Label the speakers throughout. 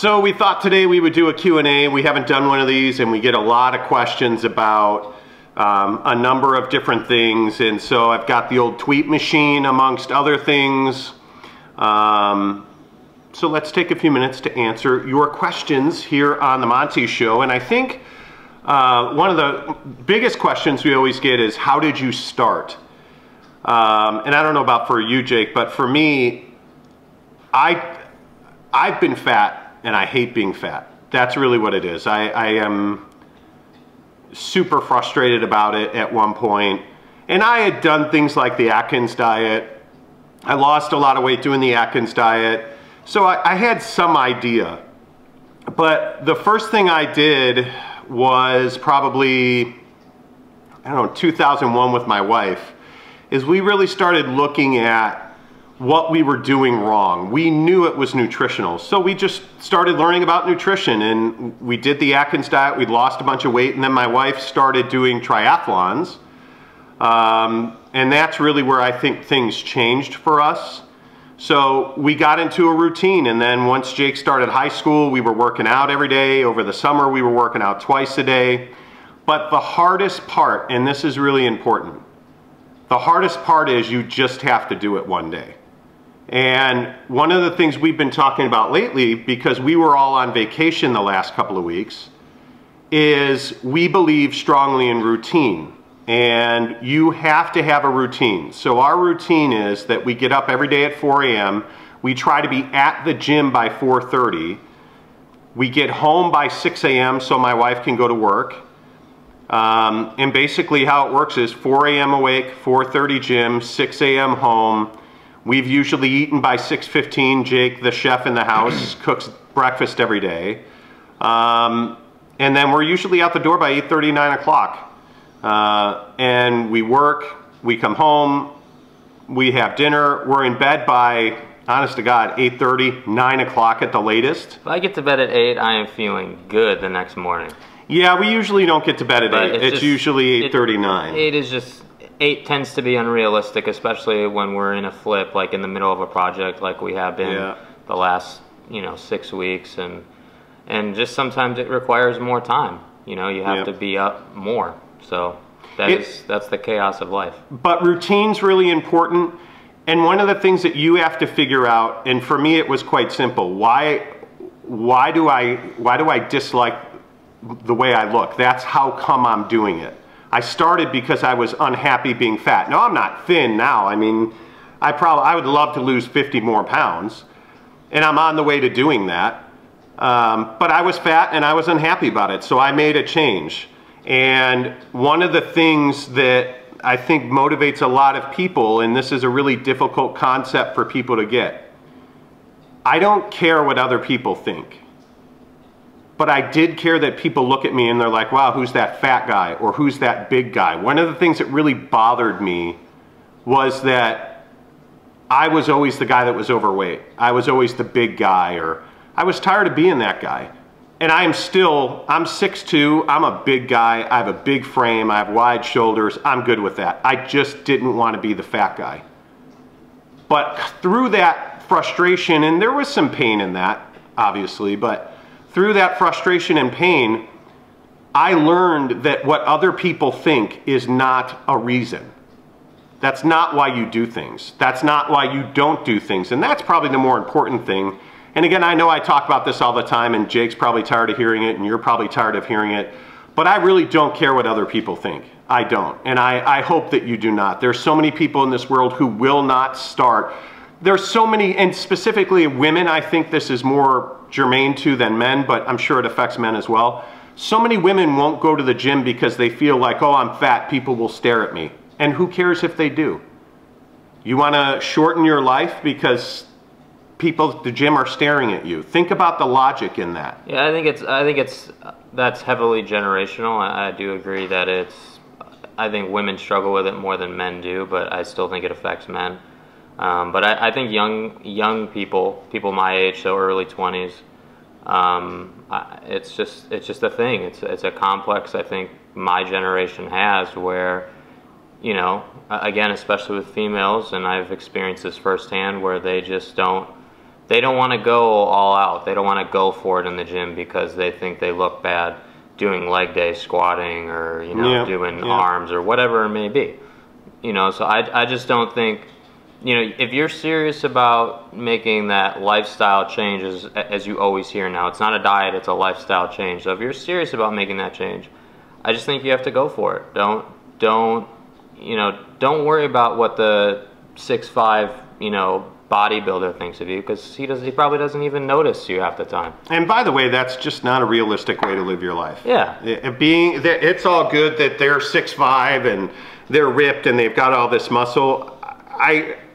Speaker 1: So we thought today we would do a Q&A. We haven't done one of these, and we get a lot of questions about a number of different things. And so I've got the old tweet machine amongst other things. So let's take a few minutes to answer your questions here on the Monty Show. And I think one of the biggest questions we always get is, how did you start? And I don't know about for you, Jake, but for me, I've been fat and I hate being fat. That's really what it is. I am super frustrated about it at one point. And I had done things like the Atkins diet. I lost a lot of weight doing the Atkins diet. So I had some idea. But the first thing I did was probably, I don't know, 2001 with my wife, is we really started looking at what we were doing wrong. We knew it was nutritional, so we just started learning about nutrition, and we did the Atkins diet. We'd lost a bunch of weight, and then my wife started doing triathlons, and that's really where I think things changed for us. So we got into a routine, and then once Jake started high school, we were working out every day. Over the summer, we were working out twice a day. But the hardest part, and this is really important, the hardest part is you just have to do it one day. And one of the things we've been talking about lately, because we were all on vacation the last couple of weeks, is we believe strongly in routine. And you have to have a routine. So our routine is that we get up every day at 4 a.m. We try to be at the gym by 4:30. We get home by 6 a.m. so my wife can go to work. And basically how it works is 4 a.m. awake, 4:30 gym, 6 a.m. home. We've usually eaten by 6:15. Jake, the chef in the house, cooks breakfast every day. And then we're usually out the door by 8:30, 9 o'clock. And we work, we come home, we have dinner, we're in bed by, honest to God, 8:30, 9 o'clock at the latest.
Speaker 2: If I get to bed at 8, I am feeling good the next morning.
Speaker 1: Yeah, we usually don't get to bed at 8. It's usually 8:30, 9.
Speaker 2: 8 is just, 8 tends to be unrealistic, especially when we're in a flip, like in the middle of a project like we have been the last, 6 weeks. And just sometimes it requires more time. You have to be up more. So that's the chaos of life. But
Speaker 1: routine's really important. And one of the things that you have to figure out, and for me it was quite simple, why do I dislike the way I look? That's how come I'm doing it. I started because I was unhappy being fat. No, I'm not thin now. I mean, I would love to lose 50 more pounds, and I'm on the way to doing that. But I was fat and I was unhappy about it, so I made a change. And one of the things that I think motivates a lot of people, and this is a really difficult concept for people to get, I don't care what other people think. But I did care that people look at me and they're like, wow, who's that fat guy? Or who's that big guy? One of the things that really bothered me was that I was always the guy that was overweight. I was always the big guy, or I was tired of being that guy. And I'm 6'2", I'm a big guy, I have a big frame, I have wide shoulders, I'm good with that. I just didn't want to be the fat guy. But through that frustration, and there was some pain in that, obviously, but through that frustration and pain, I learned that what other people think is not a reason. That's not why you do things. That's not why you don't do things. And that's probably the more important thing. And again, I know I talk about this all the time, and Jake's probably tired of hearing it, and you're probably tired of hearing it, but I really don't care what other people think. I don't. And I hope that you do not. There's so many people in this world who will not start. There's so many, and specifically women, I think this is more germane to than men, but I'm sure it affects men as well. So many women won't go to the gym because they feel like, oh, I'm fat, people will stare at me. And who cares if they do? You want to shorten your life because people at the gym are staring at you. Think about the logic in that.
Speaker 2: Yeah, I think that's heavily generational. I do agree that I think women struggle with it more than men do, but I still think it affects men. But I think young people my age, so early 20s, it's just a thing. It's a complex I think my generation has, where, again, especially with females, and I've experienced this firsthand, where they they don't want to go all out. They don't want to go for it in the gym because they think they look bad doing leg day squatting or, you know, doing arms or whatever it may be. You know, so I just don't think, you know, if you're serious about making that lifestyle change, as you always hear now, it's not a diet, it's a lifestyle change. So if you're serious about making that change, I just think you have to go for it. Don't worry about what the 6'5", you know, bodybuilder thinks of you, because he probably doesn't even notice you half the time. And
Speaker 1: by the way, that's just not a realistic way to live your life.
Speaker 2: Yeah.
Speaker 1: It's all good that they're 6'5" and they're ripped and they've got all this muscle.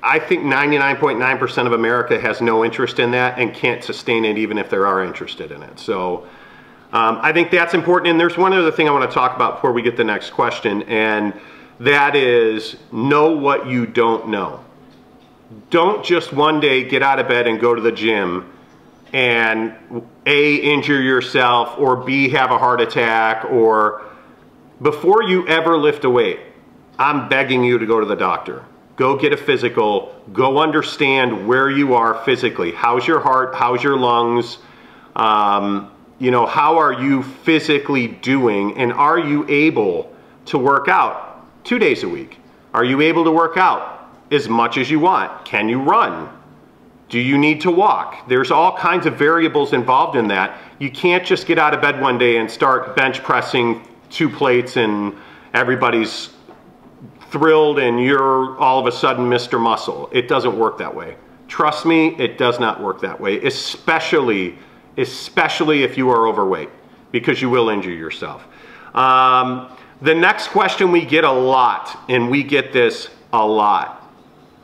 Speaker 1: I think 99.9% of America has no interest in that and can't sustain it even if they are interested in it. So I think that's important. And there's one other thing I want to talk about before we get the next question, and that is know what you don't know. Don't just one day get out of bed and go to the gym and A, injure yourself, or B, have a heart attack, or before you ever lift a weight, I'm begging you to go to the doctor. Go get a physical, go understand where you are physically. How's your heart, how's your lungs, you know, how are you physically doing, and are you able to work out 2 days a week? Are you able to work out as much as you want? Can you run? Do you need to walk? There's all kinds of variables involved in that. You can't just get out of bed one day and start bench pressing 2 plates and everybody's thrilled and you're all of a sudden Mr. Muscle. It doesn't work that way. Trust me, it does not work that way, especially if you are overweight, because you will injure yourself. The next question we get a lot, and we get this a lot.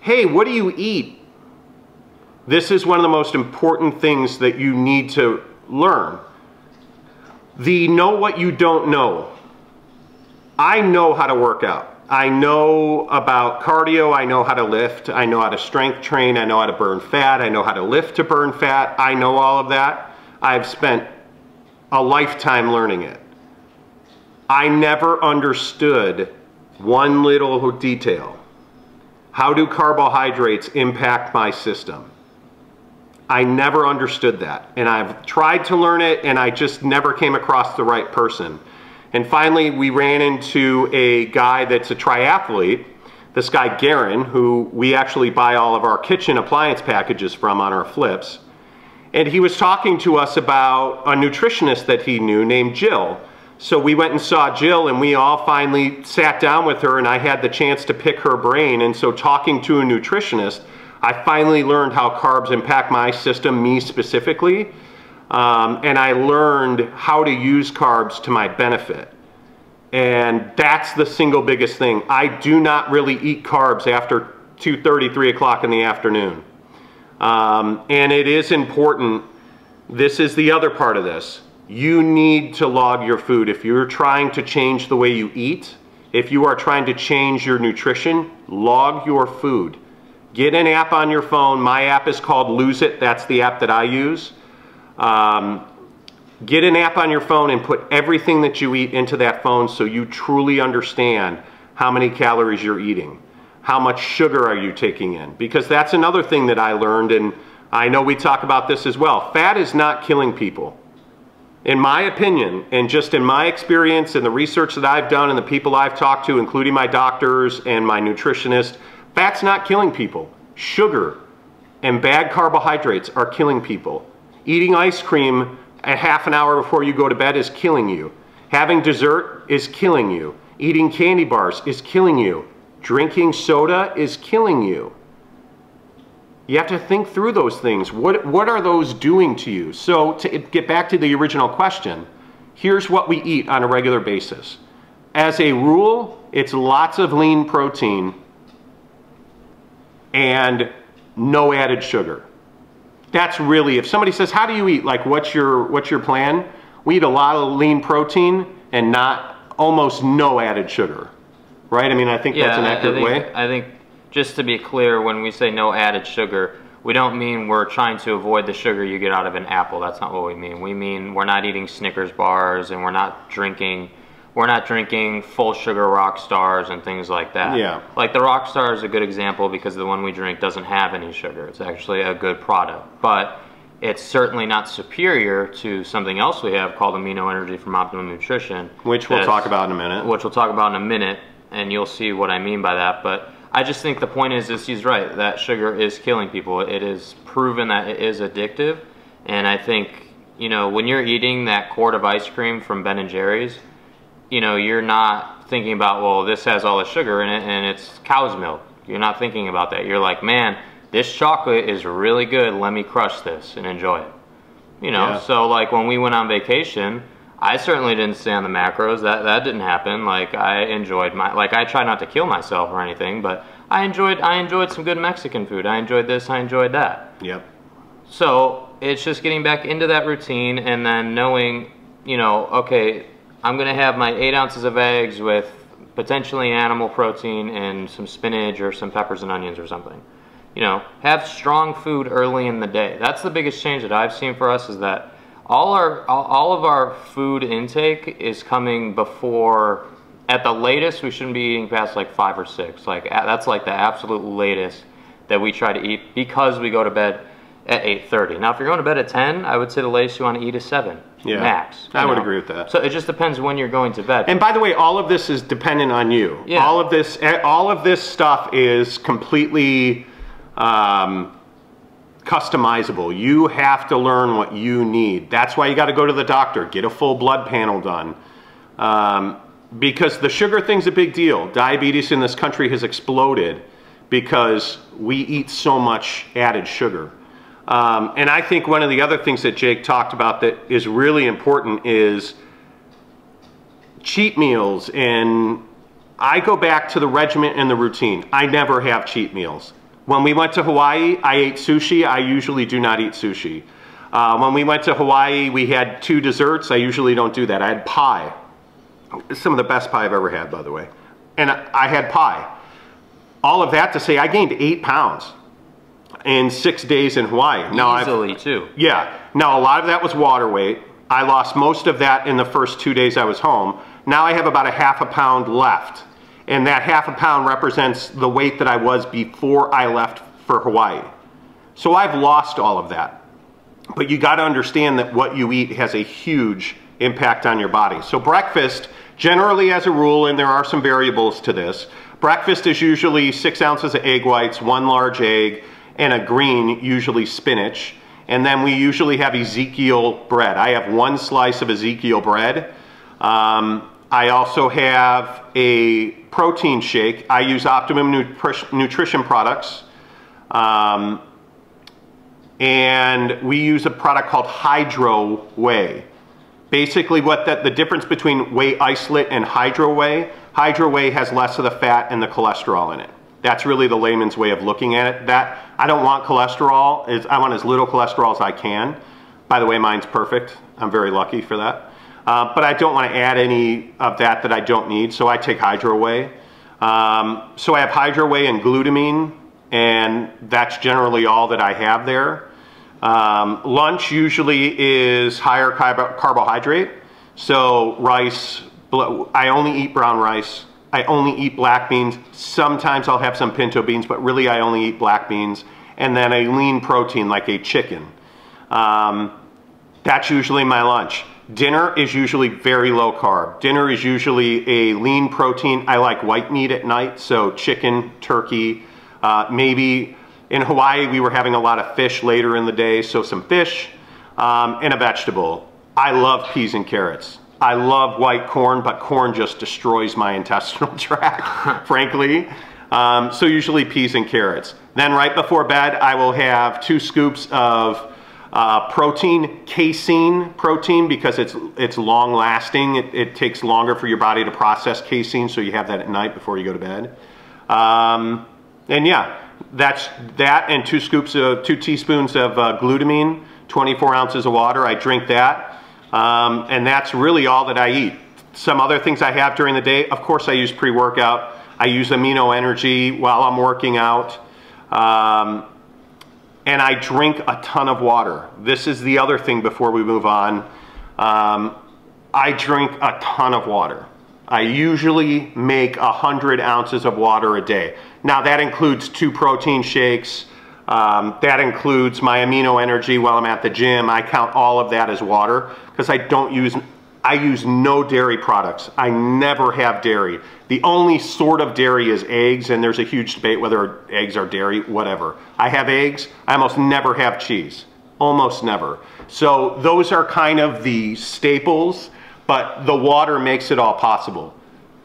Speaker 1: Hey, what do you eat? This is one of the most important things that you need to learn. The know what you don't know. I know how to work out. I know about cardio, I know how to lift, I know how to strength train, I know how to burn fat, I know how to lift to burn fat, I know all of that. I've spent a lifetime learning it. I never understood one little detail. How do carbohydrates impact my system? I never understood that, and I've tried to learn it and I just never came across the right person. And finally, we ran into a guy that's a triathlete, this guy Garen, who we actually buy all of our kitchen appliance packages from on our flips. And he was talking to us about a nutritionist that he knew named Jill. So we went and saw Jill, and we all finally sat down with her, and I had the chance to pick her brain. And so talking to a nutritionist, I finally learned how carbs impact my system, me specifically. And I learned how to use carbs to my benefit. And that's the single biggest thing. I do not really eat carbs after 2:30, 3 o'clock in the afternoon. And it is important. This is the other part of this. You need to log your food. If you're trying to change the way you eat, if you are trying to change your nutrition, log your food. Get an app on your phone. My app is called Lose It. That's the app that I use. Get an app on your phone and put everything that you eat into that phone so you truly understand how many calories you're eating. How much sugar are you taking in? Because that's another thing that I learned, and I know we talk about this as well. Fat is not killing people. In my opinion, and just in my experience and the research that I've done and the people I've talked to, including my doctors and my nutritionist, fat's not killing people. Sugar and bad carbohydrates are killing people. Eating ice cream a half an hour before you go to bed is killing you. Having dessert is killing you. Eating candy bars is killing you. Drinking soda is killing you. You have to think through those things. What are those doing to you? So to get back to the original question, here's what we eat on a regular basis. As a rule, it's lots of lean protein and no added sugar. That's really, if somebody says, how do you eat? Like, what's your plan? We eat a lot of lean protein and almost no added sugar. Right? I mean, I think that's an accurate way.
Speaker 2: I think, just to be clear, when we say no added sugar, we don't mean we're trying to avoid the sugar you get out of an apple. That's not what we mean. We mean we're not eating Snickers bars and we're not drinking we're not drinking full sugar rock stars and things like that.
Speaker 1: Yeah.
Speaker 2: Like the rock star is a good example because the one we drink doesn't have any sugar. It's actually a good product, but it's certainly not superior to something else we have called Amino Energy from Optimum Nutrition,
Speaker 1: which we'll talk about in a minute.
Speaker 2: Which we'll talk about in a minute, and you'll see what I mean by that. But I just think the point is he's right, that sugar is killing people. It is proven that it is addictive, and I think, you know, when you're eating that quart of ice cream from Ben & Jerry's, you know, you're not thinking about, well, this has all the sugar in it and it's cow's milk. You're not thinking about that. You're like, man, this chocolate is really good. Let me crush this and enjoy it. You know, yeah. So like when we went on vacation, I certainly didn't stay on the macros. That didn't happen. Like I enjoyed I try not to kill myself or anything, but I enjoyed some good Mexican food. I enjoyed this, I enjoyed that.
Speaker 1: Yep.
Speaker 2: So it's just getting back into that routine and then knowing, you know, okay, I'm gonna have my 8 ounces of eggs with potentially animal protein and some spinach or some peppers and onions or something. You know, have strong food early in the day. That's the biggest change that I've seen for us, is that all of our food intake is coming before, at the latest, we shouldn't be eating past like 5 or 6. Like that's like the absolute latest that we try to eat, because we go to bed at 8:30. Now, if you're going to bed at 10, I would say the latest you want to eat is 7, max.
Speaker 1: I would agree with that.
Speaker 2: So it just depends when you're going to bed.
Speaker 1: And by the way, all of this is dependent on you. Yeah. All of this stuff is completely customizable. You have to learn what you need. That's why you got to go to the doctor, get a full blood panel done. Because the sugar thing's a big deal. Diabetes in this country has exploded because we eat so much added sugar. And I think one of the other things that Jake talked about that is really important is cheat meals. And I go back to the regimen and the routine. I never have cheat meals. When we went to Hawaii, I ate sushi. I usually do not eat sushi. When we went to Hawaii, we had 2 desserts. I usually don't do that. I had pie. Some of the best pie I've ever had, by the way. And I had pie. All of that to say, I gained 8 pounds in 6 days in Hawaii. Now
Speaker 2: easily, too.
Speaker 1: Yeah. Now, a lot of that was water weight. I lost most of that in the first 2 days I was home. Now I have about a ½ a pound left. And that ½ a pound represents the weight that I was before I left for Hawaii. So I've lost all of that. But you got to understand that what you eat has a huge impact on your body. So breakfast, generally as a rule, and there are some variables to this, breakfast is usually 6 ounces of egg whites, 1 large egg, and a green, usually spinach. And then we usually have Ezekiel bread. I have 1 slice of Ezekiel bread. I also have a protein shake. I use Optimum Nutrition products. And we use a product called Hydro Whey. Basically what the difference between whey isolate and Hydro Whey has less of the fat and the cholesterol in it. That's really the layman's way of looking at it. That I don't want cholesterol. I want as little cholesterol as I can. By the way, mine's perfect. I'm very lucky for that. But I don't want to add any of that I don't need, so I take Hydro Whey. So I have Hydro Whey and glutamine, and that's generally all that I have there. Lunch usually is higher carbohydrate, so rice. I only eat brown rice. I only eat black beans. Sometimes I'll have some pinto beans, but really I only eat black beans. And then a lean protein like a chicken. That's usually my lunch. Dinner is usually very low carb. Dinner is usually a lean protein. I like white meat at night, so chicken, turkey, maybe in Hawaii we were having a lot of fish later in the day, so some fish and a vegetable. I love peas and carrots. I love white corn, but corn just destroys my intestinal tract, frankly. So usually peas and carrots. Then right before bed, I will have 2 scoops of protein, casein protein, because it's long lasting. It takes longer for your body to process casein, so you have that at night before you go to bed. And yeah, that's that, and 2 teaspoons of glutamine, 24 ounces of water. I drink that. And that's really all that I eat. Some other things I have during the day, of course I use pre-workout. I use Amino Energy while I'm working out. And I drink a ton of water. This is the other thing before we move on. I drink a ton of water. I usually make 100 ounces of water a day. Now that includes 2 protein shakes. That includes my amino energy while I'm at the gym. I count all of that as water because I use no dairy products. I never have dairy. The only sort of dairy is eggs, and there's a huge debate whether eggs are dairy, whatever. I have eggs. I almost never have cheese. Almost never. So those are kind of the staples, but the water makes it all possible.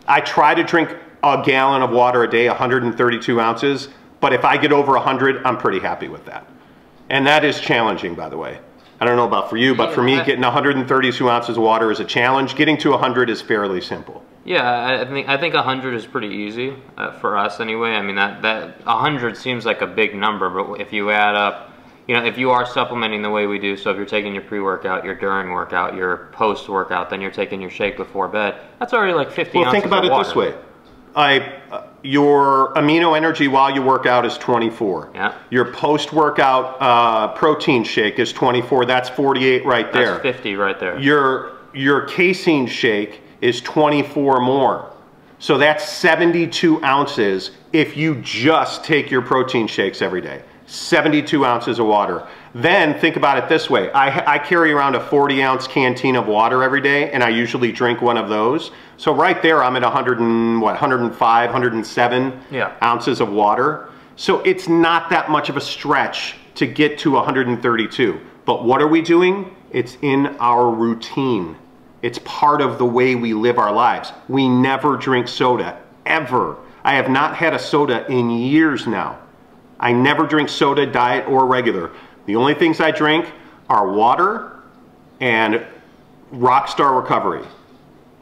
Speaker 1: I try to drink a gallon of water a day, 132 ounces, but if I get over 100, I'm pretty happy with that. And that is challenging, by the way. I don't know about for you, but for me, getting 132 ounces of water is a challenge. Getting to 100 is fairly simple.
Speaker 2: Yeah, I think 100 is pretty easy for us anyway. I mean, that 100 seems like a big number, but if you add up, you know, if you are supplementing the way we do, so if you're taking your pre-workout, your during workout, your post-workout, then you're taking your shake before bed, that's already like 50 ounces of water.
Speaker 1: Well, think about it this way. Your amino energy while you work out is 24.
Speaker 2: Yeah.
Speaker 1: Your post-workout protein shake is 24. That's 48 right there.
Speaker 2: That's 50 right there.
Speaker 1: Your casein shake is 24 more. So that's 72 ounces if you just take your protein shakes every day. 72 ounces of water. Then think about it this way. I carry around a 40-ounce canteen of water every day, and I usually drink one of those. So right there, I'm at 105, 107 ounces of water. So it's not that much of a stretch to get to 132. But what are we doing? It's in our routine. It's part of the way we live our lives. We never drink soda, ever. I have not had a soda in years now. I never drink soda, diet or regular. The only things I drink are water and Rockstar Recovery.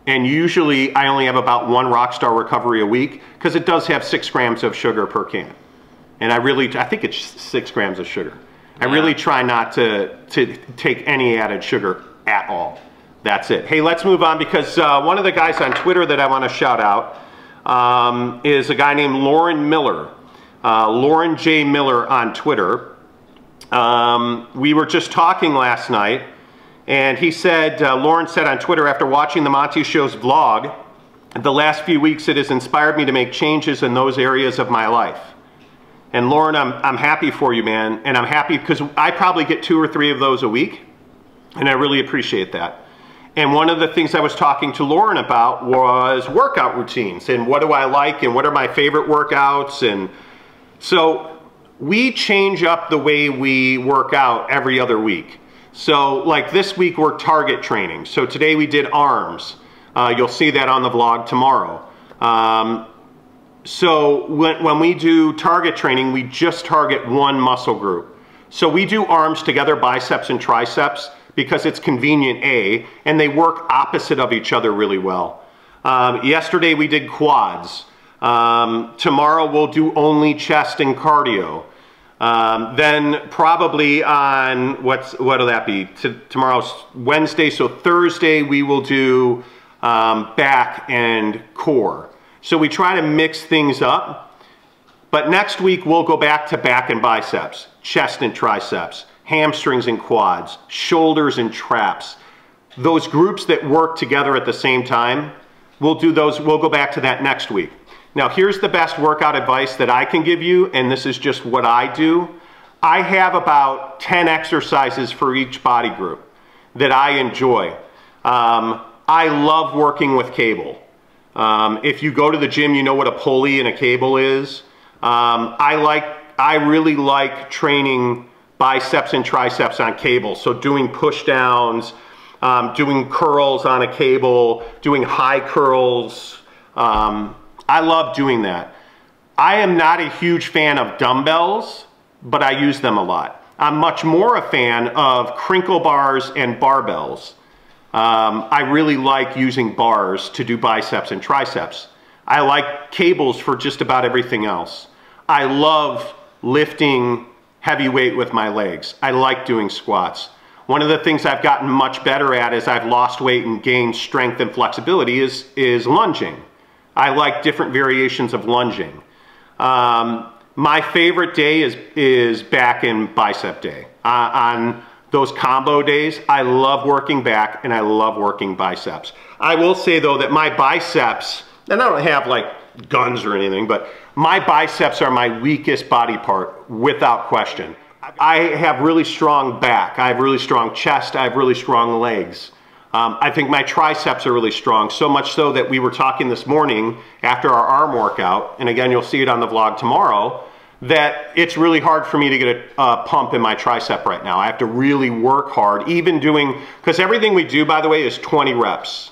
Speaker 1: And usually I only have about 1 Rockstar Recovery a week because it does have 6 grams of sugar per can. And I think it's 6 grams of sugar. I really try not to take any added sugar at all. That's it. Hey, let's move on because one of the guys on Twitter that I want to shout out is a guy named Lauren Miller. Lauren J. Miller on Twitter. We were just talking last night, and he said, Lauren said on Twitter, after watching the Monty Show's vlog, the last few weeks it has inspired me to make changes in those areas of my life. And Lauren, I'm happy for you, man, and I'm happy because I probably get 2 or 3 of those a week, and I really appreciate that. And one of the things I was talking to Lauren about was workout routines, and what do I like, and what are my favorite workouts, and so we change up the way we work out every other week. So like this week we're target training. So today we did arms. You'll see that on the vlog tomorrow. So when we do target training, we just target one muscle group. So we do arms together, biceps and triceps, because it's convenient, and they work opposite of each other really well. Yesterday we did quads. Tomorrow we'll do only chest and cardio. Then probably on, what'll that be? Tomorrow's Wednesday, so Thursday we will do back and core. So we try to mix things up, but next week we'll go back to back and biceps, chest and triceps, hamstrings and quads, shoulders and traps. Those groups that work together at the same time, we'll do those, we'll go back to that next week. Now here's the best workout advice that I can give you, and this is just what I do. I have about 10 exercises for each body group that I enjoy. I love working with cable. If you go to the gym, you know what a pulley and a cable is. I really like training biceps and triceps on cable. So doing push downs, doing curls on a cable, doing high curls. I love doing that. I am not a huge fan of dumbbells, but I use them a lot. I'm much more a fan of crinkle bars and barbells. I really like using bars to do biceps and triceps. I like cables for just about everything else. I love lifting heavy weight with my legs. I like doing squats. One of the things I've gotten much better at as I've lost weight and gained strength and flexibility is lunging. I like different variations of lunging. My favorite day is back and bicep day. On those combo days, I love working back and I love working biceps. I will say though that my biceps, and I don't have like guns or anything, but my biceps are my weakest body part without question. I have really strong back, I have really strong chest, I have really strong legs. I think my triceps are really strong, so much so that we were talking this morning after our arm workout, and again you'll see it on the vlog tomorrow, that it's really hard for me to get a pump in my tricep right now. I have to really work hard, even doing, because everything we do, by the way, is 20 reps.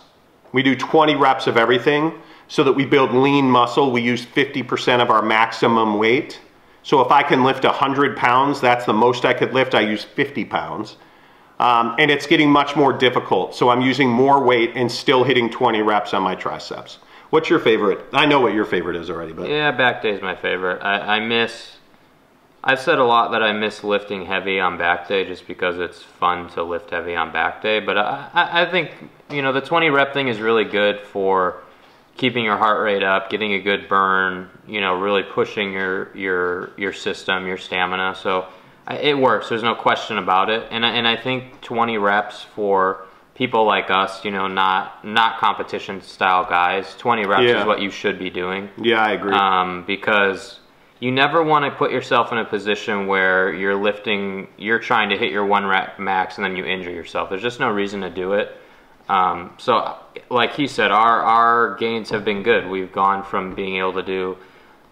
Speaker 1: We do 20 reps of everything so that we build lean muscle. We use 50% of our maximum weight. So if I can lift 100 pounds, that's the most I could lift. I use 50 pounds. And it's getting much more difficult. So I'm using more weight and still hitting 20 reps on my triceps. What's your favorite? I know what your favorite is already, but
Speaker 2: yeah, back day is my favorite. I've said a lot that I miss lifting heavy on back day just because it's fun to lift heavy on back day. But I think, you know, the 20 rep thing is really good for keeping your heart rate up, getting a good burn, you know, really pushing your system, your stamina. So it works. There's no question about it. And I think 20 reps for people like us, you know, not competition style guys, 20 reps is what you should be doing.
Speaker 1: Yeah, I agree.
Speaker 2: Because you never want to put yourself in a position where you're trying to hit your 1 rep max and then you injure yourself. There's just no reason to do it. So like he said, our gains have been good. We've gone from being able to do,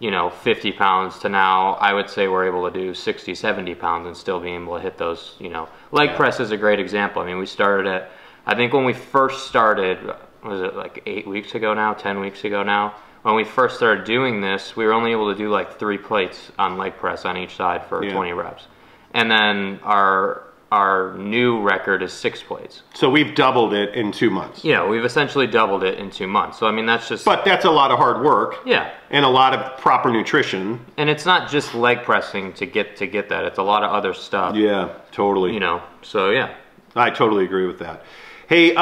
Speaker 2: you know, 50 pounds to now I would say we're able to do 60, 70 pounds and still being able to hit those, you know. Leg press is a great example. I mean, we started at, I think when we first started, was it like 8 weeks ago now, 10 weeks ago now? When we first started doing this, we were only able to do like 3 plates on leg press on each side for 20 reps. And then our new record is 6 plates.
Speaker 1: So we've doubled it in 2 months.
Speaker 2: Yeah, we've essentially doubled it in 2 months. So I mean, that's just...
Speaker 1: But that's a lot of hard work.
Speaker 2: Yeah.
Speaker 1: And a lot of proper nutrition.
Speaker 2: And it's not just leg pressing to get that. It's a lot of other stuff.
Speaker 1: Yeah, totally.
Speaker 2: You know, so yeah.
Speaker 1: I totally agree with that. Hey,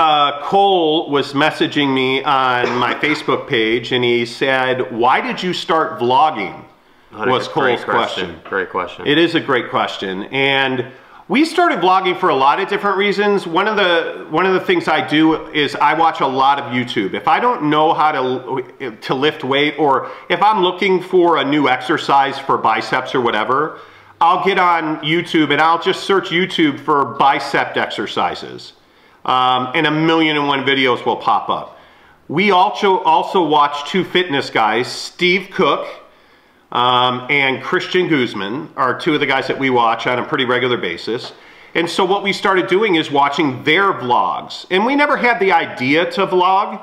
Speaker 1: Cole was messaging me on my Facebook page and he said, why did you start vlogging? Was Cole's question.
Speaker 2: Great question.
Speaker 1: It is a great question. And we started vlogging for a lot of different reasons. One of the things I do is I watch a lot of YouTube. If I don't know how to lift weight, or if I'm looking for a new exercise for biceps or whatever, I'll get on YouTube and I'll just search YouTube for bicep exercises. And 1,000,001 videos will pop up. We also watch 2 fitness guys, Steve Cook and Christian Guzman are 2 of the guys that we watch on a pretty regular basis. And so what we started doing is watching their vlogs. And we never had the idea to vlog,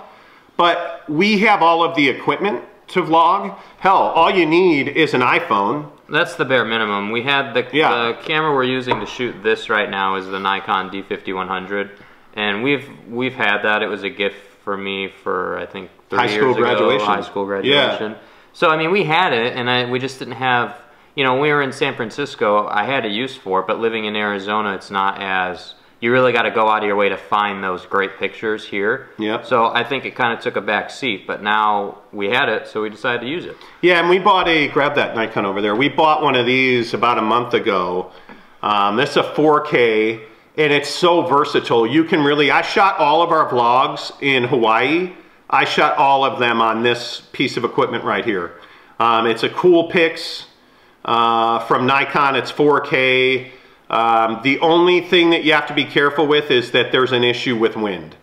Speaker 1: but we have all of the equipment to vlog. Hell, all you need is an iPhone.
Speaker 2: That's the bare minimum. We had the camera we're using to shoot this right now is the Nikon D50-100. And we've had that. It was a gift for me for, I think, 3 years ago. High school graduation. Yeah. So, I mean, we had it, and we just didn't have, you know, when we were in San Francisco, I had a use for it, but living in Arizona, it's not as, you really got to go out of your way to find those great pictures here. Yeah. So I think it kind of took a back seat, but now we had it, so we decided to use it. Yeah, and we bought grab that Nikon over there. We bought one of these about a month ago. This is a 4K. And it's so versatile. You can really, I shot all of our vlogs in Hawaii. I shot all of them on this piece of equipment right here. It's a Coolpix from Nikon. It's 4K. The only thing that you have to be careful with is that there's an issue with wind.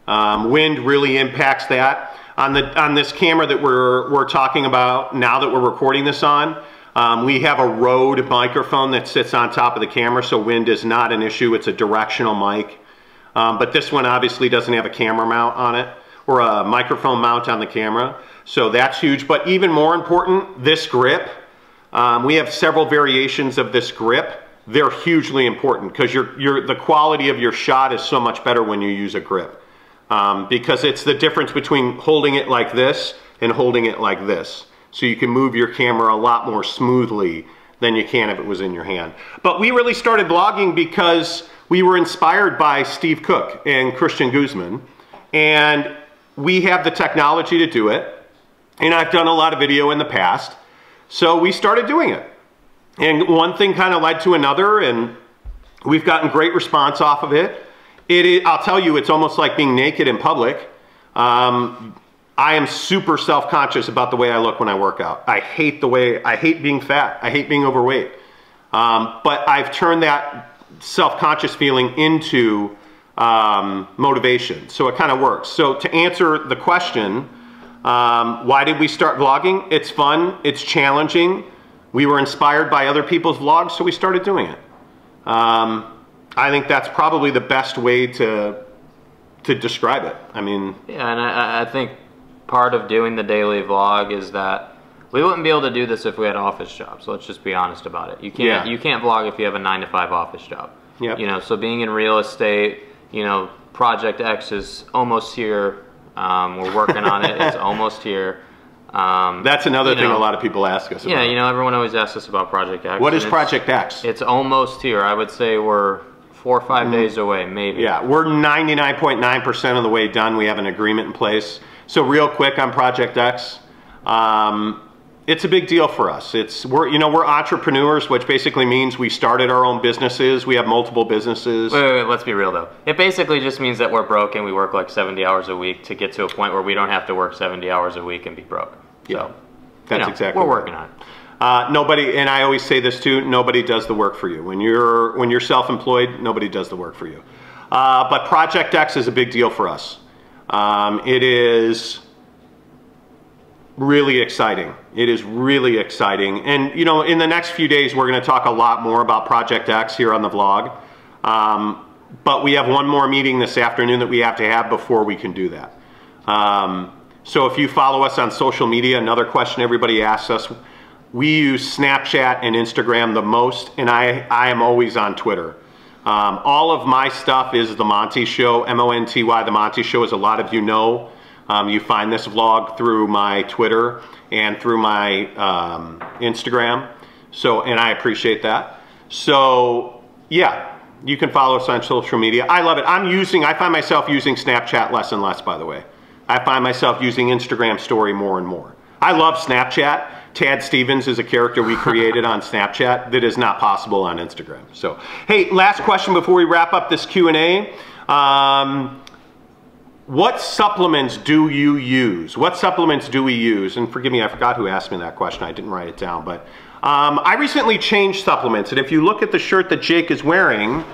Speaker 2: Wind really impacts that. On this camera that we're talking about now that we're recording this on, we have a Rode microphone that sits on top of the camera, so wind is not an issue. It's a directional mic. But this one obviously doesn't have a camera mount on it, or a microphone mount on the camera. So that's huge. But even more important, this grip. We have several variations of this grip. They're hugely important because the quality of your shot is so much better when you use a grip. Because it's the difference between holding it like this and holding it like this. So you can move your camera a lot more smoothly than you can if it was in your hand. But we really started vlogging because we were inspired by Steve Cook and Christian Guzman. And we have the technology to do it. And I've done a lot of video in the past. So we started doing it. And one thing kind of led to another. And
Speaker 1: We've gotten great response off of it. I'll tell you, it's almost like being naked in public. I am super self-conscious about the way I look when I work out. I hate being fat. I hate being overweight. But I've turned that self-conscious feeling into motivation. So it kind of works. So to answer the question, why did we start vlogging? It's fun. It's challenging. We were inspired by other people's vlogs, so we started doing it. I think that's probably the best way to describe it. I mean,
Speaker 2: yeah, and I think part of doing the daily vlog is that we wouldn't be able to do this if we had office jobs. So let's just be honest about it. You can't vlog if you have a 9-to-5 office job.
Speaker 1: Yep.
Speaker 2: You know, so being in real estate, you know, Project X is almost here. We're working on it. It's almost here.
Speaker 1: That's another thing a lot of people ask us about.
Speaker 2: Yeah, you know, everyone always asks us about Project X.
Speaker 1: What is Project X?
Speaker 2: It's almost here. I would say we're 4 or 5 days away, maybe.
Speaker 1: Yeah, we're 99.9% of the way done. We have an agreement in place. So real quick on Project X, it's a big deal for us. We're entrepreneurs, which basically means we started our own businesses. We have multiple businesses.
Speaker 2: Wait, let's be real though. It basically just means that we're broke and we work like 70 hours a week to get to a point where we don't have to work 70 hours a week and be broke.
Speaker 1: Yeah,
Speaker 2: so,
Speaker 1: that's exactly
Speaker 2: we're working on it.
Speaker 1: Nobody, and I always say this too, nobody does the work for you. When you're self-employed, nobody does the work for you. But Project X is a big deal for us. It is really exciting. It is really exciting. And you know, in the next few days, we're going to talk a lot more about Project X here on the vlog. But we have one more meeting this afternoon that we have to have before we can do that. So if you follow us on social media, another question everybody asks us, we use Snapchat and Instagram the most, and I am always on Twitter. All of my stuff is The Monty Show, M-O-N-T-Y, The Monty Show, as a lot of you know. You find this vlog through my Twitter and through my Instagram, and I appreciate that. So yeah, you can follow us on social media. I love it. I find myself using Snapchat less and less, by the way. I find myself using Instagram story more and more. I love Snapchat. Tad Stevens is a character we created on Snapchat that is not possible on Instagram. So, hey, last question before we wrap up this Q&A. What supplements do you use? What supplements do we use? And forgive me, I forgot who asked me that question. I didn't write it down. But I recently changed supplements. And if you look at the shirt that Jake is wearing,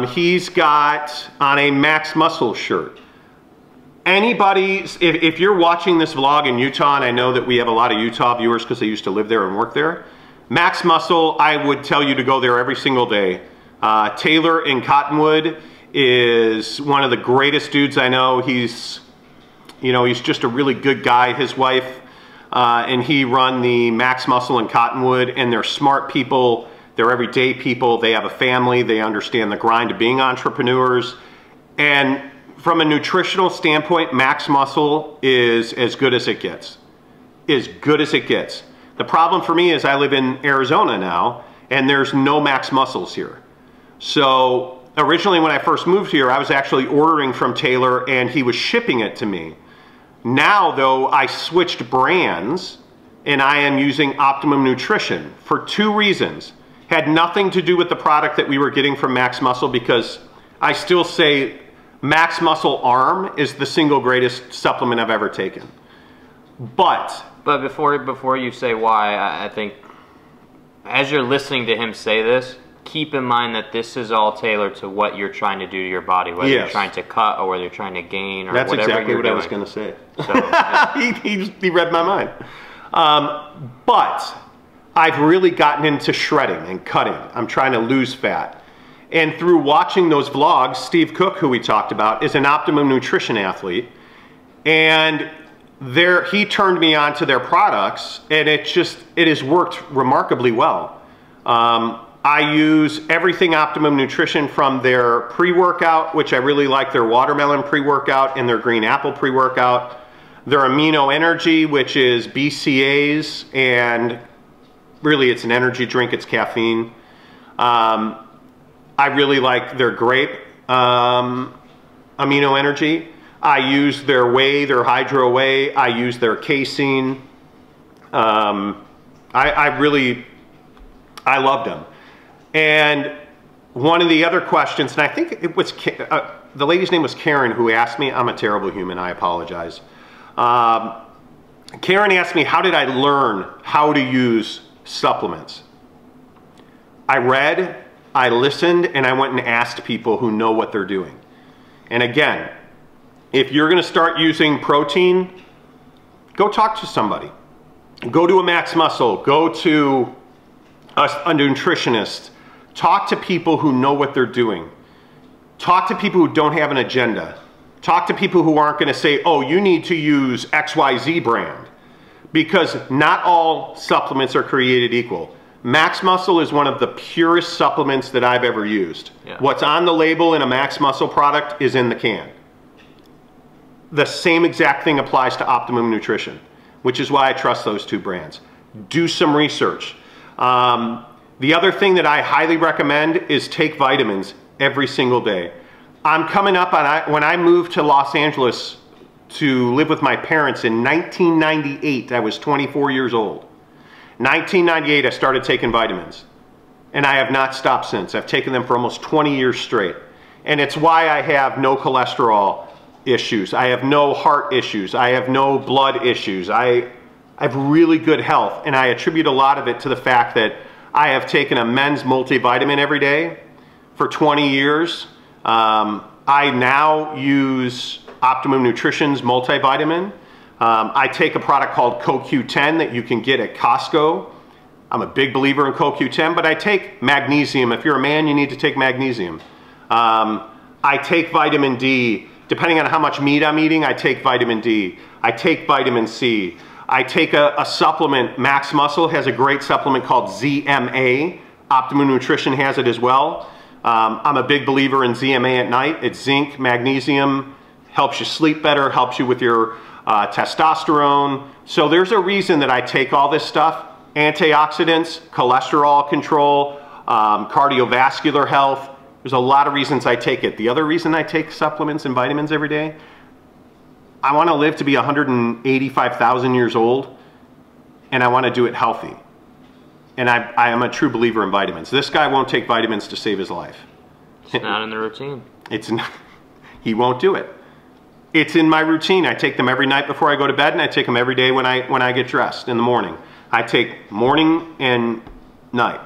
Speaker 1: he's got on a Max Muscle shirt. Anybody, if you're watching this vlog in Utah, and I know that we have a lot of Utah viewers because they used to live there and work there, Max Muscle, I would tell you to go there every single day. Taylor in Cottonwood is one of the greatest dudes I know. He's just a really good guy. His wife and he run the Max Muscle in Cottonwood, and they're smart people. They're everyday people. They have a family. They understand the grind of being entrepreneurs. And from a nutritional standpoint, Max Muscle is as good as it gets. As good as it gets. The problem for me is I live in Arizona now, and there's no Max Muscles here. So originally when I first moved here, I was actually ordering from Taylor, and he was shipping it to me. Now, though, I switched brands, and I am using Optimum Nutrition for 2 reasons. Had nothing to do with the product that we were getting from Max Muscle, because I still say Max Muscle Arm is the single greatest supplement I've ever taken. But before you say why, I think as you're listening to him say this, keep in mind that this is all tailored to what you're trying to do to your body, whether you're trying to cut or whether you're trying to gain or whatever exactly
Speaker 2: you're
Speaker 1: what
Speaker 2: doing.
Speaker 1: I was going to say.
Speaker 2: So, yeah.
Speaker 1: he read my mind. But I've really gotten into shredding and cutting. I'm trying to lose fat. And through watching those vlogs, Steve Cook, who we talked about, is an Optimum Nutrition athlete. And he turned me on to their products, and it has worked remarkably well. I use everything Optimum Nutrition, from their pre-workout, which I really like, their watermelon pre-workout and their green apple pre-workout, their Amino Energy, which is BCAAs, and really it's an energy drink, it's caffeine. I really like their grape Amino Energy. I use their whey, their hydro whey. I use their casein. I loved them. And one of the other questions, and I think it was, the lady's name was Karen, who asked me, I'm a terrible human, I apologize. Karen asked me, how did I learn how to use supplements? I read, I listened, and I went and asked people who know what they're doing. And again, if you're gonna start using protein, go talk to somebody. Go to a Max Muscle, go to a nutritionist. Talk to people who know what they're doing. Talk to people who don't have an agenda. Talk to people who aren't gonna say, oh, you need to use XYZ brand. Because not all supplements are created equal. Max Muscle is one of the purest supplements that I've ever used. Yeah. What's on the label in a Max Muscle product is in the can. The same exact thing applies to Optimum Nutrition, which is why I trust those two brands. Do some research. The other thing that I highly recommend is take vitamins every single day. I'm coming up on, when I moved to Los Angeles to live with my parents in 1998, I was 24 years old. 1998, I started taking vitamins. And I have not stopped since. I've taken them for almost 20 years straight. And it's why I have no cholesterol issues. I have no heart issues. I have no blood issues. I have really good health. And I attribute a lot of it to the fact that I have taken a men's multivitamin every day for 20 years. I now use Optimum Nutrition's multivitamin. I take a product called CoQ10 that you can get at Costco. I'm a big believer in CoQ10, but I take magnesium. If you're a man, you need to take magnesium. I take vitamin D. Depending on how much meat I'm eating, I take vitamin D. I take vitamin C. I take a supplement. Max Muscle has a great supplement called ZMA. Optimum Nutrition has it as well. I'm a big believer in ZMA at night. It's zinc, magnesium, helps you sleep better, helps you with your testosterone. So there's a reason that I take all this stuff. Antioxidants, cholesterol control, cardiovascular health. There's a lot of reasons I take it. The other reason I take supplements and vitamins every day, I want to live to be 185,000 years old, and I want to do it healthy. And I am a true believer in vitamins. This guy won't take vitamins to save his life.
Speaker 2: It's not in the routine.
Speaker 1: It's not, he won't do it. It's in my routine. I take them every night before I go to bed, and I take them every day when I get dressed in the morning. I take morning and night.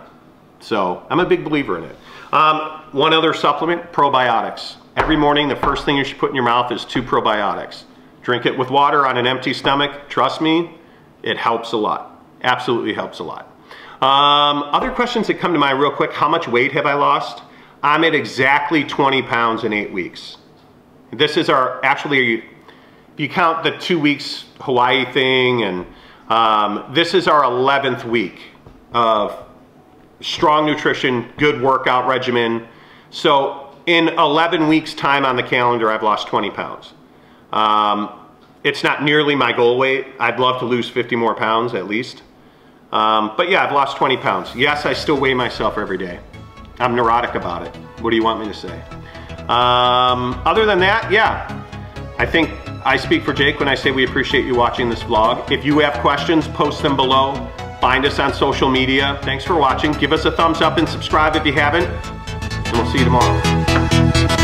Speaker 1: So I'm a big believer in it. One other supplement, probiotics. Every morning, the first thing you should put in your mouth is 2 probiotics. Drink it with water on an empty stomach. Trust me, it helps a lot. Absolutely helps a lot. Other questions that come to mind real quick. How much weight have I lost? I'm at exactly 20 pounds in 8 weeks. This is our, actually, if you count the 2 weeks Hawaii thing, and this is our 11th week of strong nutrition, good workout regimen. So in 11 weeks time on the calendar, I've lost 20 pounds. It's not nearly my goal weight. I'd love to lose 50 more pounds at least. But yeah, I've lost 20 pounds. Yes, I still weigh myself every day. I'm neurotic about it. What do you want me to say? Other than that, yeah, I think I speak for Jake when I say we appreciate you watching this vlog. If you have questions, post them below. Find us on social media. Thanks for watching. Give us a thumbs up and subscribe if you haven't. And we'll see you tomorrow.